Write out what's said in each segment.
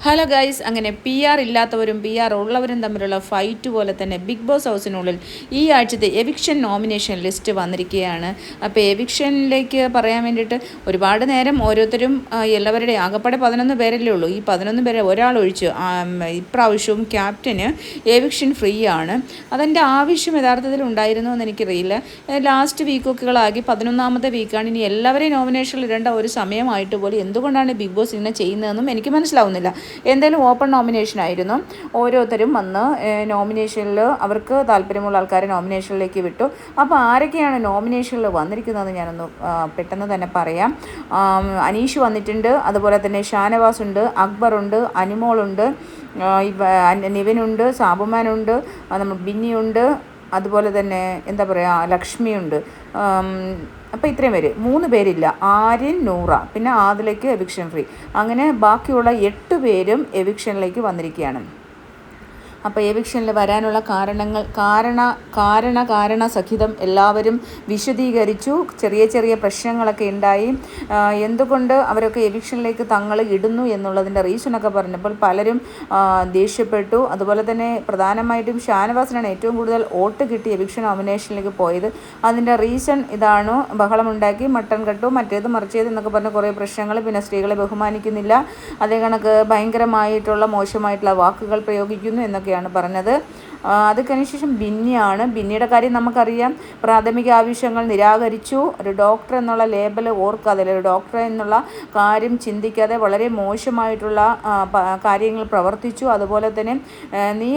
Hello guys, അങ്ങനെ P R ഇല്ലാത്തവരും P R ഉള്ളവരും തമ്മിലുള്ള ഫൈറ്റ് പോലെ തന്നെ ബിഗ് ബോസ് ഹൗസിനുള്ളിൽ ഈ ആഴ്ചത്തെ എവിക്ഷൻ നോമിനേഷൻ ലിസ്റ്റ് വന്നിരിക്കുകയാണ്. അപ്പോൾ എവിക്ഷനിലേക്ക് പറയാൻ വേണ്ടിയിട്ട് ഒരുപാട് നേരം ഓരോരുത്തരും എല്ലാവരുടെയും ആകപ്പാടെ 11 പേരല്ലേ ഉള്ളൂ. ഈ 11 പേരെ ഒരാൾ ഒഴിച്ച് ഇപ്രാവശ്യവും ക്യാപ്റ്റന് എവിക്ഷൻ ഫ്രീ ആണ്. അതെൻ്റെ ആവശ്യം യഥാർത്ഥത്തിൽ ഉണ്ടായിരുന്നു എന്ന് എനിക്കറിയില്ല. ലാസ്റ്റ് വീക്കൊക്കെകളാകി 11ാമത്തെ വീക്കാണ്. ഇനി എല്ലാവരെയും നോമിനേഷനിൽ ഇടേണ്ട ഒരു സമയമായിട്ട് പോലും എന്തുകൊണ്ടാണ് ബിഗ് ബോസ് ഇങ്ങനെ ചെയ്യുന്നതെന്നും എനിക്ക് മനസ്സിലാവുന്നില്ല. എന്തായാലും ഓപ്പൺ നോമിനേഷൻ ആയിരുന്നു. ഓരോരുത്തരും വന്ന് നോമിനേഷനിൽ അവർക്ക് താല്പര്യമുള്ള ആൾക്കാരെ നോമിനേഷനിലേക്ക് വിട്ടു. അപ്പോൾ ആരൊക്കെയാണ് നോമിനേഷനിൽ വന്നിരിക്കുന്നതെന്ന് ഞാനൊന്ന് പെട്ടെന്ന് തന്നെ പറയാം. അനീഷ് വന്നിട്ടുണ്ട്, അതുപോലെ തന്നെ ഷാനവാസ് ഉണ്ട്, അക്ബറുണ്ട്, അനിമോളുണ്ട്, നിവിനുണ്ട്, സാബുമാനുണ്ട്, നമ്മൾ ബിന്നിയുണ്ട്, അതുപോലെ തന്നെ എന്താ പറയുക ലക്ഷ്മിയുണ്ട്. അപ്പോൾ ഇത്രയും പേര്, 3 പേരില്ല, ആര്യൻ, നൂറ, പിന്നെ ആദിലേക്ക് എവിക്ഷൻ ഫ്രീ. അങ്ങനെ ബാക്കിയുള്ള 8 പേരും എവിക്ഷനിലേക്ക് വന്നിരിക്കുകയാണ്. അപ്പോൾ എവിക്ഷനിൽ വരാനുള്ള കാരണ സഹിതം എല്ലാവരും വിശദീകരിച്ചു. ചെറിയ ചെറിയ പ്രശ്നങ്ങളൊക്കെ ഉണ്ടായി. എന്തുകൊണ്ട് അവരൊക്കെ എവിക്ഷനിലേക്ക് തങ്ങൾ ഇടുന്നു എന്നുള്ളതിൻ്റെ റീസണൊക്കെ പറഞ്ഞപ്പോൾ പലരും ദേഷ്യപ്പെട്ടു. അതുപോലെ തന്നെ പ്രധാനമായിട്ടും ഷാനവാസിനാണ് ഏറ്റവും കൂടുതൽ വോട്ട് കിട്ടി എവിക്ഷൻ നോമിനേഷനിലേക്ക് പോയത്. അതിൻ്റെ റീസൺ ഇതാണ്: ബഹളമുണ്ടാക്കി, മട്ടൺ കട്ടു, മറ്റേത് മറിച്ചേത് എന്നൊക്കെ പറഞ്ഞ കുറേ പ്രശ്നങ്ങൾ. പിന്നെ സ്ത്രീകളെ ബഹുമാനിക്കുന്നില്ല, അതേ കണക്ക് ഭയങ്കരമായിട്ടുള്ള മോശമായിട്ടുള്ള വാക്കുകൾ പ്രയോഗിക്കുന്നു എന്നൊക്കെ പറഞ്ഞത്. അതിന് ശേഷം ബിന്നിയുടെ കാര്യം നമുക്കറിയാം. പ്രാഥമിക ആവശ്യങ്ങൾ നിരാകരിച്ചു. ഒരു ഡോക്ടർ എന്നുള്ള ലേബൽ ഓർക്കാതെ, ഒരു ഡോക്ടർ എന്നുള്ള കാര്യം ചിന്തിക്കാതെ വളരെ മോശമായിട്ടുള്ള കാര്യങ്ങൾ പ്രവർത്തിച്ചു. അതുപോലെ തന്നെ നീ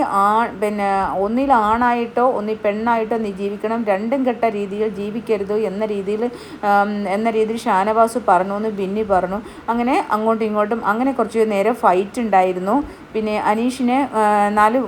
പിന്നെ ഒന്നിൽ ആണായിട്ടോ ഒന്നിൽ പെണ്ണായിട്ടോ നീ ജീവിക്കണം, രണ്ടും കെട്ട രീതിയിൽ ജീവിക്കരുത് എന്ന രീതിയിൽ ഷാനവാസ് പറഞ്ഞു എന്ന് ബിന്നി പറഞ്ഞു. അങ്ങനെ അങ്ങോട്ടും ഇങ്ങോട്ടും അങ്ങനെ കുറച്ച് നേരം ഫൈറ്റ് ഉണ്ടായിരുന്നു. പിന്നെ അനീഷിനെ 4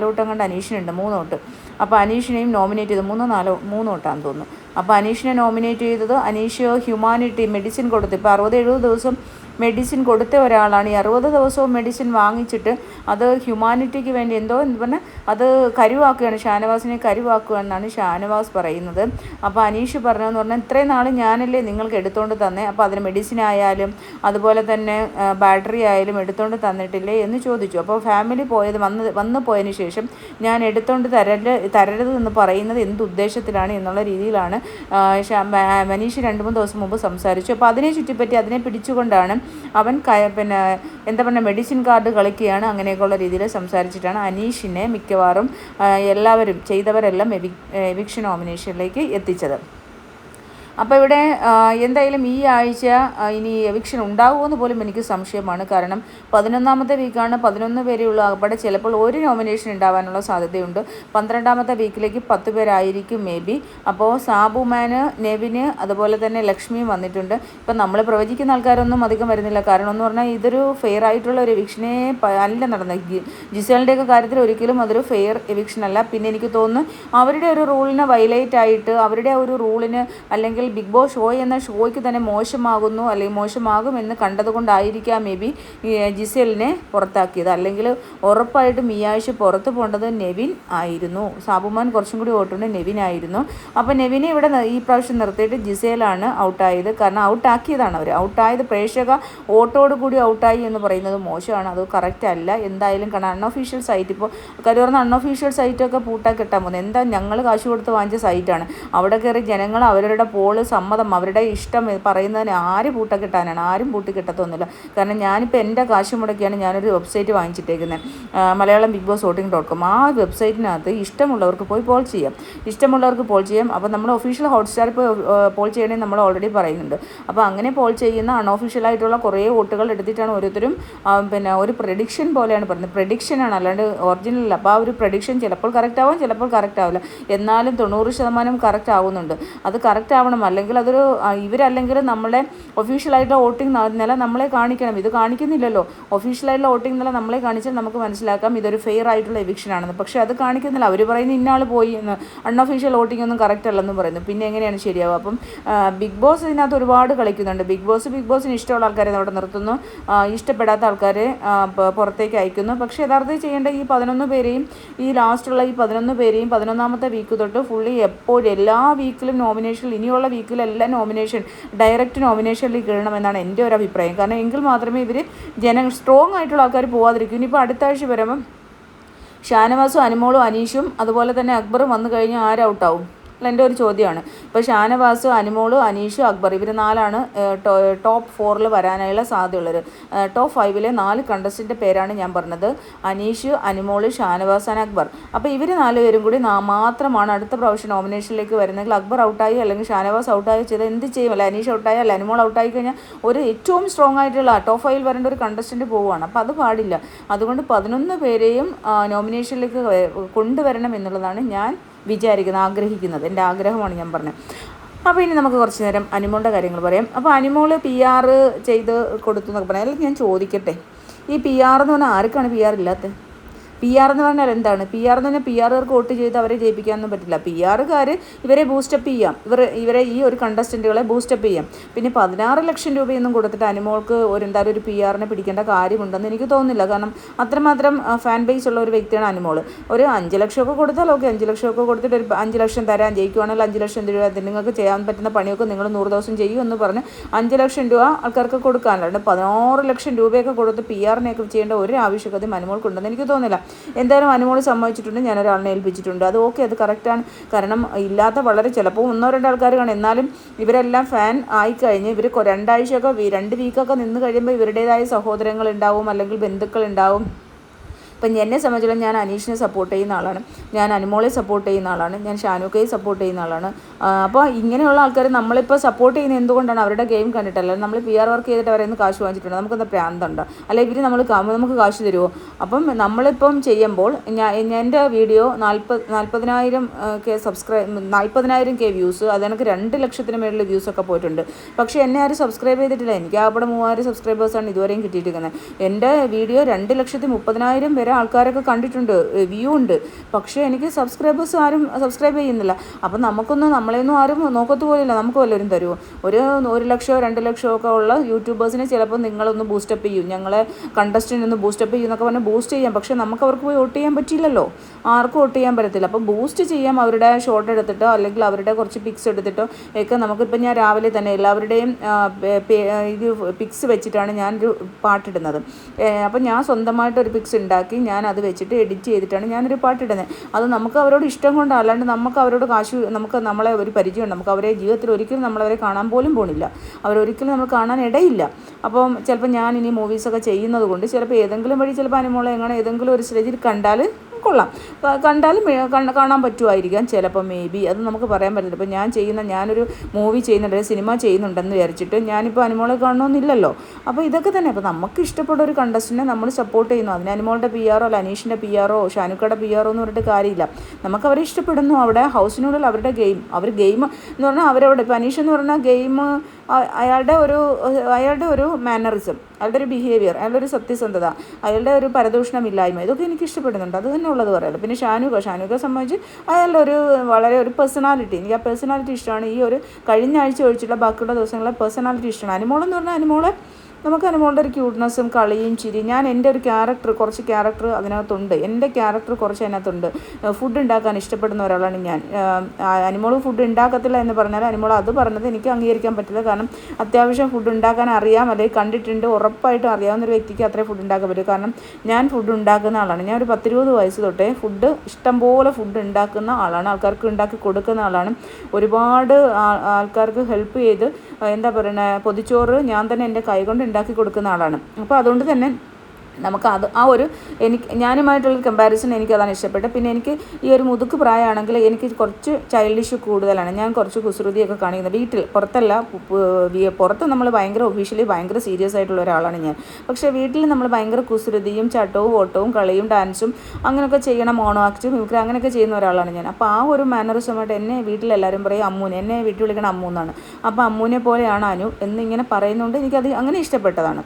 വട്ടം കണ്ട് അനീഷിനുണ്ട് 3 വോട്ട്. അപ്പോൾ അനീഷിനെയും നോമിനേറ്റ് ചെയ്ത് 3 വോട്ടാന്ന് തോന്നുന്നു. അപ്പോൾ അനീഷിനെ നോമിനേറ്റ് ചെയ്തത് അനീഷ് ഹ്യൂമാനിറ്റി മെഡിസിൻ കൊടുത്ത് ഇപ്പോൾ 60-70 ദിവസം മെഡിസിൻ കൊടുത്ത ഒരാളാണ്. ഈ 60 ദിവസവും മെഡിസിൻ വാങ്ങിച്ചിട്ട് അത് ഹ്യൂമാനിറ്റിക്ക് വേണ്ടി എന്തോ പറഞ്ഞാൽ അത് കരുവാക്കുകയാണ്, ഷാനവാസിനെ കരുവാക്കുകയെന്നാണ് ഷാനവാസ് പറയുന്നത്. അപ്പോൾ അനീഷ് പറഞ്ഞതെന്ന് പറഞ്ഞാൽ ഇത്രയും നാൾ ഞാനല്ലേ നിങ്ങൾക്ക് എടുത്തുകൊണ്ട് തന്നെ, അപ്പോൾ അതിന് മെഡിസിൻ ആയാലും അതുപോലെ തന്നെ ബാറ്ററി ആയാലും എടുത്തുകൊണ്ട് തന്നിട്ടില്ലേ എന്ന് ചോദിച്ചു. അപ്പോൾ ഫാമിലി വന്നു പോയതിന് ശേഷം ഞാൻ എടുത്തുകൊണ്ട് തരരുത് എന്ന് പറയുന്നത് എന്തുദ്ദേശത്തിലാണ് എന്നുള്ള രീതിയിലാണ് മനീഷ് 2-3 ദിവസം മുമ്പ് സംസാരിച്ചു. അപ്പോൾ അതിനെ ചുറ്റിപ്പറ്റി അതിനെ പിടിച്ചുകൊണ്ടാണ് അവൻ പിന്നെ എന്താ പറയുക മെഡിസിൻ കാർഡ് കളിക്കുകയാണ്. അങ്ങനെയൊക്കെയുള്ള രീതിയിൽ സംസാരിച്ചിട്ടാണ് അനീഷിനെ മിക്കവാറും എല്ലാവരും ചെയ്തവരെല്ലാം എവിക്ഷൻ നോമിനേഷനിലേക്ക് എത്തിച്ചത്. അപ്പോൾ ഇവിടെ എന്തായാലും ഈ ആഴ്ച ഇനി എവിക്ഷൻ ഉണ്ടാകുമെന്ന് പോലും എനിക്ക് സംശയമാണ്. കാരണം 11ാമത്തെ വീക്കാണ്, 11 പേരെയുള്ള അവിടെ ചിലപ്പോൾ ഒരു നോമിനേഷൻ ഉണ്ടാവാനുള്ള സാധ്യതയുണ്ട്. 12ാമത്തെ വീക്കിലേക്ക് 10 പേരായിരിക്കും മേ ബി. അപ്പോൾ സാബുമാന്, നെവിന്, അതുപോലെ തന്നെ ലക്ഷ്മിയും വന്നിട്ടുണ്ട്. ഇപ്പം നമ്മൾ പ്രവചിക്കുന്ന ആൾക്കാരൊന്നും അധികം വരുന്നില്ല. കാരണം എന്ന് പറഞ്ഞാൽ ഇതൊരു ഫെയർ ആയിട്ടുള്ള ഒരു എവിക്ഷനെ അല്ല നടന്നത്. ജിസേലിൻ്റെയൊക്കെ കാര്യത്തിൽ ഒരിക്കലും അതൊരു ഫെയർ എവിക്ഷൻ അല്ല. പിന്നെ എനിക്ക് തോന്നുന്നു അവരുടെ ഒരു റൂളിനെ വയലേറ്റ് ആയിട്ട് അവരുടെ ഒരു റൂളിന് അല്ലെങ്കിൽ ബിഗ് ബോസ് ഷോ എന്ന ഷോയ്ക്ക് തന്നെ മോശമാകുന്നു അല്ലെങ്കിൽ മോശമാകുമെന്ന് കണ്ടതുകൊണ്ടായിരിക്കാം മേ ബി ജിസേലിനെ പുറത്താക്കിയത്. അല്ലെങ്കിൽ ഉറപ്പായിട്ടും ഈ ആഴ്ച പുറത്ത് പോകേണ്ടത് നെവിൻ ആയിരുന്നു. സാബുമാൻ കുറച്ചും കൂടി വോട്ടുണ്ട്, നെവിൻ ആയിരുന്നു. അപ്പോൾ നെവിനെ ഇവിടെ ഈ പ്രാവശ്യം നിർത്തിയിട്ട് ജിസേലാണ് ഔട്ടായത്. കാരണം ഔട്ടാക്കിയതാണ് അവർ. ഔട്ടായത് പ്രേക്ഷക വോട്ടോട് കൂടി ഔട്ടായി എന്ന് പറയുന്നത് മോശമാണ്, അത് കറക്റ്റ് അല്ല. എന്തായാലും കാരണം അൺഒഫീഷ്യൽ സൈറ്റ് ഇപ്പോൾ കരുവർന്ന അൺഒഫീഷ്യൽ സൈറ്റൊക്കെ പൂട്ടാൻ കിട്ടാൻ പോകുന്നത് എന്താ, ഞങ്ങൾ കാശ് കൊടുത്ത് വാങ്ങിച്ച സൈറ്റാണ്. അവിടെ കയറി ജനങ്ങൾ അവരുടെ സമ്മതം അവരുടെ ഇഷ്ടം പറയുന്നതിന് ആര് പൂട്ടക്കിട്ടാനാണ്? ആരും പൂട്ടിക്കിട്ടത്തൊന്നുമില്ല. കാരണം ഞാനിപ്പോൾ എൻ്റെ കാശ് മുടക്കിയാണ് ഞാനൊരു വെബ്സൈറ്റ് വാങ്ങിച്ചിട്ടേക്കുന്നത്, മലയാളം ബിഗ് ബോസ് വോട്ടിംഗ്.com. ആ വെബ്സൈറ്റിനകത്ത് ഇഷ്ടമുള്ളവർക്ക് പോയി പോൾ ചെയ്യാം. അപ്പോൾ നമ്മൾ ഒഫീഷ്യൽ ഹോട്ട്സ്റ്റാറിൽ പോയി പോൾ ചെയ്യണമെന്ന് നമ്മൾ ഓൾറെഡി പറയുന്നുണ്ട്. അപ്പോൾ അങ്ങനെ പോൾ ചെയ്യുന്ന അൺഒഫീഷ്യലായിട്ടുള്ള കുറേ വോട്ടുകൾ എടുത്തിട്ടാണ് ഓരോരുത്തരും പിന്നെ ഒരു പ്രഡിക്ഷൻ പോലെയാണ് പറയുന്നത്. പ്രഡിക്ഷനാണ്, അല്ലാണ്ട് ഒറിജിനൽ അല്ല. അപ്പോൾ ആ ഒരു പ്രഡിക്ഷൻ ചിലപ്പോൾ കറക്റ്റ് ആവും, ചിലപ്പോൾ കറക്റ്റ് ആവില്ല. എന്നാലും 90% കറക്റ്റ് ആവുന്നുണ്ട്. അത് കറക്റ്റ് ആവണം. അല്ലെങ്കിൽ അതൊരു ഇവരല്ലെങ്കിൽ നമ്മളെ ഒഫീഷ്യലായിട്ടുള്ള വോട്ടിംഗ് നില നമ്മളെ കാണിക്കണം. ഇത് കാണിക്കുന്നില്ലല്ലോ. ഒഫീഷ്യലായിട്ടുള്ള വോട്ടിംഗ് നില നമ്മളെ കാണിച്ചാൽ നമുക്ക് മനസ്സിലാക്കാം ഇതൊരു ഫെയർ ആയിട്ടുള്ള എവിക്ഷൻ ആണെന്ന്. പക്ഷേ അത് കാണിക്കുന്നില്ല. അവർ പറയുന്നത് ഇന്നയാൾ പോയി എന്ന്. അൺഒഫീഷ്യൽ വോട്ടിംഗ് ഒന്നും കറക്റ്റ് അല്ലെന്ന് പറയുന്നു. പിന്നെ എങ്ങനെയാണ് ശരിയാവുക? അപ്പം ബിഗ് ബോസ് ഇതിനകത്ത് ഒരുപാട് കളിക്കുന്നുണ്ട്. ബിഗ് ബോസിന് ഇഷ്ടമുള്ള ആൾക്കാരെ അവിടെ നിർത്തുന്നു, ഇഷ്ടപ്പെടാത്ത ആൾക്കാരെ പുറത്തേക്ക് അയക്കുന്നു. പക്ഷേ യഥാർത്ഥത്തിൽ ചെയ്യേണ്ട ഈ 11 പേരെയും ഈ ലാസ്റ്റുള്ള ഈ 11 പേരെയും 11ാമത്തെ വീക്ക് തൊട്ട് ഫുള്ളി എപ്പോഴും എല്ലാ വീക്കിലും നോമിനേഷനിൽ ഇനിയുള്ള വീക്കിലെല്ലാം ഡയറക്റ്റ് നോമിനേഷനിലേക്ക് ഇടണമെന്നാണ് എൻ്റെ ഒരു അഭിപ്രായം. കാരണം എങ്കിൽ മാത്രമേ ഇവർ സ്ട്രോങ് ആയിട്ടുള്ള ആൾക്കാർ പോകാതിരിക്കും. ഇനിയിപ്പോൾ അടുത്ത ആഴ്ച വരുമ്പം ഷാനവാസും അനുമോളും അനീഷും അതുപോലെ തന്നെ അക്ബറും വന്നു കഴിഞ്ഞാൽ ആര് ഔട്ടാവും? അല്ല, എൻ്റെ ഒരു ചോദ്യമാണ്. ഇപ്പോൾ ഷാനവാസ്, അനുമോള്, അനീഷ്, അക്ബർ ഇവർ 4 ടോപ്പ് 4 വരാനായുള്ള സാധ്യതയുള്ളത്. ടോപ്പ് 5 4 കണ്ടസ്റ്റൻ്റെ പേരാണ് ഞാൻ പറഞ്ഞത്. അനീഷ്, അനുമോള്, ഷാനവാസ് ആൻഡ് അക്ബർ. അപ്പോൾ ഇവർ 4 പേരും കൂടി മാത്രമാണ് അടുത്ത പ്രാവശ്യം നോമിനേഷനിലേക്ക് വരുന്നെങ്കിൽ അക്ബർ ഔട്ടായി അല്ലെങ്കിൽ ഷാനവാസ് ഔട്ടായി ചെയ്താൽ എന്ത് ചെയ്യും? അല്ല അനീഷ് ഔട്ടായി അല്ല അനുമോൾ ഔട്ടായി കഴിഞ്ഞാൽ ഒരു ഏറ്റവും സ്ട്രോങ് ആയിട്ടുള്ള ടോപ്പ് 5 വരേണ്ട ഒരു കണ്ടസ്റ്റൻ്റ് പോവുകയാണ്. അപ്പോൾ അത് പാടില്ല. അതുകൊണ്ട് 11 പേരെയും നോമിനേഷനിലേക്ക് കൊണ്ടുവരണം എന്നുള്ളതാണ് ഞാൻ ആഗ്രഹിക്കുന്നത്. എൻ്റെ ആഗ്രഹമാണ് ഞാൻ പറഞ്ഞത്. അപ്പോൾ ഇനി നമുക്ക് കുറച്ച് നേരം അനുമോളുടെ കാര്യങ്ങൾ പറയാം. അപ്പോൾ അനുമോൾ PR ചെയ്ത് കൊടുത്തു എന്നൊക്കെ പറയാം. അല്ലെങ്കിൽ ഞാൻ ചോദിക്കട്ടെ, ഈ PR എന്ന് പറഞ്ഞാൽ ആർക്കാണ് PR ഇല്ലാത്തത്? PR എന്ന് പറഞ്ഞാൽ എന്താണ്? PR എന്ന് പറഞ്ഞാൽ PRകാർക്ക് വോട്ട് ചെയ്ത് അവരെ ജയിപ്പിക്കാനൊന്നും പറ്റില്ല. PRകാർ ഇവരെ ബൂസ്റ്റപ്പ് ചെയ്യാം, ഇവരെ ഈ ഒരു കണ്ടസ്റ്റൻറ്റുകളെ ബൂസ്റ്റപ്പ് ചെയ്യാം. പിന്നെ 16 ലക്ഷം രൂപയൊന്നും കൊടുത്തിട്ട് അനുമോൾക്ക് എന്തായാലും ഒരു PRനെ പിടിക്കേണ്ട കാര്യമുണ്ടെന്ന് എനിക്ക് തോന്നുന്നില്ല. കാരണം അത്രമാത്രം ഫാൻ ബേസ് ഉള്ള ഒരു വ്യക്തിയാണ് അനുമോൾ. ഒരു 5 ലക്ഷമൊക്കെ കൊടുത്താൽ ഓക്കെ, 5 ലക്ഷമൊക്കെ കൊടുത്തിട്ട് ഒരു 5 ലക്ഷം തരാൻ, ജയിക്കുവാണെങ്കിൽ 5 ലക്ഷം രൂപ നിങ്ങൾക്ക് ചെയ്യാൻ പറ്റുന്ന പണിയൊക്കെ നിങ്ങൾ 100 ദിവസം ചെയ്യും എന്ന് പറഞ്ഞ് 5 ലക്ഷം രൂപ ആൾക്കാർക്ക് കൊടുക്കാനല്ലാണ്ട് 16 ലക്ഷം രൂപയൊക്കെ കൊടുത്ത് PRനെയൊക്കെ ചെയ്യേണ്ട ഒരു ആവശ്യകതയും അനുമോൾക്കുണ്ടെന്ന് എനിക്ക് തോന്നുന്നില്ല. എന്തായാലും അനുമോൾ സമ്മതിച്ചിട്ടുണ്ട്, ഞാനൊരാളിനെ ഏൽപ്പിച്ചിട്ടുണ്ട്. അത് ഓക്കെ, അത് കറക്റ്റാണ്. കാരണം ഇല്ലാത്ത വളരെ ചിലപ്പോൾ 1-2 ആൾക്കാർ കാണും. എന്നാലും ഇവരെല്ലാം ഫാൻ ആയിക്കഴിഞ്ഞ് ഇവർ 2 ആഴ്ചയൊക്കെ 2 വീക്കൊക്കെ നിന്ന് കഴിയുമ്പോൾ ഇവരുടേതായ സഹോദരങ്ങൾ ഉണ്ടാവും, അല്ലെങ്കിൽ ബന്ധുക്കൾ ഉണ്ടാവും. ഇപ്പം എന്നെ സംബന്ധിച്ചിടത്തോളം ഞാൻ അനീഷിനെ സപ്പോർട്ട് ചെയ്യുന്ന ആളാണ്, ഞാൻ അനുമോളെ സപ്പോർട്ട് ചെയ്യുന്ന ആളാണ്, ഞാൻ ഷാനുക്കയെ സപ്പോർട്ട് ചെയ്യുന്ന ആളാണ്. അപ്പോൾ ഇങ്ങനെയുള്ള ആൾക്കാർ നമ്മളിപ്പോൾ സപ്പോർട്ട് ചെയ്യുന്നത് എന്തുകൊണ്ടാണ്? അവരുടെ ഗെയിം കണ്ടിട്ടല്ല. നമ്മൾ PR വർക്ക് ചെയ്തിട്ട് അവരെ ഒന്ന് കാശ് വാങ്ങിച്ചിട്ടുണ്ട്, നമുക്കെന്താ പ്രാന്തുണ്ട്? അല്ല ഇവർ നമുക്ക് കാശ് തരുമോ? അപ്പം നമ്മളിപ്പം ചെയ്യുമ്പോൾ എൻ്റെ വീഡിയോ 40,000 വ്യൂസ്, അതെനിക്ക് 2 ലക്ഷത്തിന് മേളിൽ വ്യൂസൊക്കെ പോയിട്ടുണ്ട്. പക്ഷേ എന്നെ ആരും സബ്സ്ക്രൈബ് ചെയ്തിട്ടില്ല. എനിക്ക് അവിടെ 3000 സബ്സ്ക്രൈബേഴ്സാണ് ഇതുവരെയും കിട്ടിയിരിക്കുന്നത്. എൻ്റെ വീഡിയോ 2,30,000 വരെ ആൾക്കാരൊക്കെ കണ്ടിട്ടുണ്ട്, വ്യൂ ഉണ്ട്. പക്ഷേ എനിക്ക് സബ്സ്ക്രൈബേഴ്സ് ആരും സബ്സ്ക്രൈബ് ചെയ്യുന്നില്ല. അപ്പം നമ്മളെയൊന്നും ആരും നോക്കത്ത് പോലില്ല. നമുക്ക് വല്ലവരും തരുമോ? ഒരു 1 ലക്ഷമോ 2 ലക്ഷമോ ഒക്കെ ഉള്ള യൂട്യൂബേഴ്സിനെ ചിലപ്പോൾ നിങ്ങളൊന്ന് ബൂസ്റ്റപ്പ് ചെയ്യും, ഞങ്ങളെ കണ്ടസ്റ്റൻ്റ് ഒന്ന് ബൂസ്റ്റപ്പ് ചെയ്യും എന്നൊക്കെ പറഞ്ഞാൽ ബൂസ്റ്റ് ചെയ്യാം. പക്ഷേ നമുക്ക് അവർക്ക് പോയി വോട്ട് ചെയ്യാൻ പറ്റില്ലല്ലോ, ആർക്കും വോട്ട് ചെയ്യാൻ പറ്റത്തില്ല. അപ്പോൾ ബൂസ്റ്റ് ചെയ്യാം, അവരുടെ ഷോട്ട് എടുത്തിട്ടോ അല്ലെങ്കിൽ അവരുടെ കുറച്ച് പിക്സ് എടുത്തിട്ടോ ഒക്കെ നമുക്കിപ്പോൾ ഞാൻ രാവിലെ തന്നെ എല്ലാവരുടെയും ഇത് പിക്സ് വെച്ചിട്ടാണ് ഞാനൊരു പാട്ടിടുന്നത്. അപ്പോൾ ഞാൻ സ്വന്തമായിട്ടൊരു പിക്സ് ഉണ്ടാക്കി ഞാൻ അത് വെച്ചിട്ട് എഡിറ്റ് ചെയ്തിട്ടാണ് ഞാനൊരു പാട്ടിടുന്നത്. അത് നമുക്ക് അവരോട് ഇഷ്ടം കൊണ്ടാണ്, അല്ലാണ്ട് നമുക്ക് അവരോട് നമ്മളെ ഒരു പരിചയമുണ്ട്. നമുക്ക് അവരെ ജീവിതത്തിൽ ഒരിക്കലും നമ്മളവരെ കാണാൻ പോലും പോണില്ല, അവരൊരിക്കലും നമ്മൾ കാണാൻ ഇടയില്ല. അപ്പം ചിലപ്പോൾ ഞാൻ ഇനി മൂവീസൊക്കെ ചെയ്യുന്നത് കൊണ്ട് ചിലപ്പോൾ ഏതെങ്കിലും വഴി ചിലപ്പോൾ അനുമോളെ ഏതെങ്കിലും ഒരു സ്റ്റേജിൽ കണ്ടാൽ കൊള്ളാം, കണ്ടാലും കാണാൻ പറ്റുമായിരിക്കാം ചിലപ്പോൾ, മേ ബി, അത് നമുക്ക് പറയാൻ പറ്റില്ല. ഇപ്പോൾ ഞാനൊരു മൂവി ചെയ്യുന്നുണ്ട്, സിനിമ ചെയ്യുന്നുണ്ടെന്ന് വിചാരിച്ചിട്ട് ഞാനിപ്പോൾ അനുമോളെ കാണണമെന്നില്ലല്ലോ. അപ്പോൾ ഇതൊക്കെ തന്നെ. അപ്പോൾ നമുക്ക് ഇഷ്ടപ്പെട്ട ഒരു കണ്ടസ്റ്റൻറ്റിനെ നമ്മൾ സപ്പോർട്ട് ചെയ്യുന്നു. അതിന് അനുമോളുടെ PR അല്ല അനീഷിൻ്റെ PR ഷാനുക്കയുടെ PR എന്ന് പറഞ്ഞിട്ട് കാര്യമില്ല. നമുക്ക് അവരെ ഇഷ്ടപ്പെടുന്നു. അവിടെ ഹൗസിനുള്ളിൽ അവരുടെ ഗെയിം എന്ന് പറഞ്ഞാൽ അവരവിടെ ഇപ്പോൾ അനീഷ് എന്ന് പറഞ്ഞാൽ ഗെയിം, അയാളുടെ ഒരു മാനറിസം, അയാളുടെ ഒരു ബിഹേവിയർ, അയാളുടെ ഒരു സത്യസന്ധത, അയാളുടെ ഒരു പരദൂഷണമില്ലായ്മ, ഇതൊക്കെ എനിക്ക് ഇഷ്ടപ്പെടുന്നുണ്ട്. അത് തന്നെ ഉള്ളത് പറയാമല്ലോ. പിന്നെ ഷാനുക്കയെ സംബന്ധിച്ച് അയാളുടെ ഒരു പേഴ്സണാലിറ്റി, എനിക്ക് ആ പേഴ്സണാലിറ്റി ഇഷ്ടമാണ്. ഈ ഒരു കഴിഞ്ഞ ആഴ്ച ഒഴിച്ചുള്ള ബാക്കിയുള്ള ദിവസങ്ങളിലെ പേഴ്സണാലിറ്റി ഇഷ്ടമാണ്. അനുമോളെന്ന് പറഞ്ഞാൽ നമുക്ക് അനുമോളുടെ ഒരു ക്യൂട്ട്നെസ്സും കളിയും ചിരി, ഞാൻ എൻ്റെ ഒരു കുറച്ച് ക്യാരക്ടർ അതിനകത്തുണ്ട്, എൻ്റെ ക്യാരക്ടർ കുറച്ച് അതിനകത്തുണ്ട്. ഫുഡ് ഉണ്ടാക്കാൻ ഇഷ്ടപ്പെടുന്ന ഒരാളാണ് ഞാൻ. അനുമോൾ ഫുഡ് ഉണ്ടാക്കത്തില്ല എന്ന് പറഞ്ഞാൽ അനുമോൾ അത് പറഞ്ഞത് എനിക്ക് അംഗീകരിക്കാൻ പറ്റില്ല. കാരണം അത്യാവശ്യം ഫുഡ് ഉണ്ടാക്കാൻ അറിയാം, അല്ലെങ്കിൽ കണ്ടിട്ടുണ്ട്, ഉറപ്പായിട്ടും അറിയാവുന്നൊരു വ്യക്തിക്ക് അത്രേ ഫുഡ് ഉണ്ടാക്കാൻ പറ്റും. കാരണം ഞാൻ ഫുഡ് ഉണ്ടാക്കുന്ന ആളാണ്. ഞാൻ ഒരു 10-20 വയസ്സ് തൊട്ടേ ഇഷ്ടംപോലെ ഫുഡ് ഉണ്ടാക്കുന്ന ആളാണ്, ആൾക്കാർക്ക് ഉണ്ടാക്കി കൊടുക്കുന്ന ആളാണ്. ഒരുപാട് ആൾക്കാർക്ക് ഹെൽപ്പ് ചെയ്ത് പൊതിച്ചോറ് ഞാൻ തന്നെ എൻ്റെ കൈകൊണ്ട് ഉണ്ടാക്കി കൊടുക്കുന്ന ആളാണ്. അപ്പോൾ അതുകൊണ്ട് തന്നെ നമുക്ക് ഞാനുമായിട്ടുള്ളൊരു കമ്പാരിസൺ എനിക്കതാണ് ഇഷ്ടപ്പെട്ടത്. പിന്നെ എനിക്ക് ഈ ഒരു മുതുക്ക് പ്രായമാണെങ്കിൽ എനിക്ക് കുറച്ച് ചൈൽഡിഷ് കൂടുതലാണ്. ഞാൻ കുറച്ച് കുസൃതിയൊക്കെ കാണിക്കുന്നത് വീട്ടിൽ, പുറത്തല്ല. പുറത്ത് നമ്മൾ ഒഫീഷ്യലി ഭയങ്കര സീരിയസ് ആയിട്ടുള്ള ഒരാളാണ് ഞാൻ. പക്ഷേ വീട്ടിൽ നമ്മൾ ഭയങ്കര കുസൃതിയും ചട്ടവും ഓട്ടവും കളിയും ഡാൻസും അങ്ങനെയൊക്കെ ചെയ്യണം, മോണോ ആക്ട്, മിമിക്രി അങ്ങനെയൊക്കെ ചെയ്യുന്ന ഒരാളാണ് ഞാൻ. അപ്പോൾ ആ ഒരു മാനറിസമായിട്ട് എന്നെ വീട്ടിലെല്ലാവരും പറയും അമ്മൂനെ, എന്നെ വീട്ടിൽ വിളിക്കണം അമ്മൂ എന്നാണ്. അപ്പോൾ അമ്മൂനെ പോലെയാണ് അനു എന്നിങ്ങനെ പറയുന്നതുകൊണ്ട് എനിക്കത് അങ്ങനെ ഇഷ്ടപ്പെട്ടതാണ്.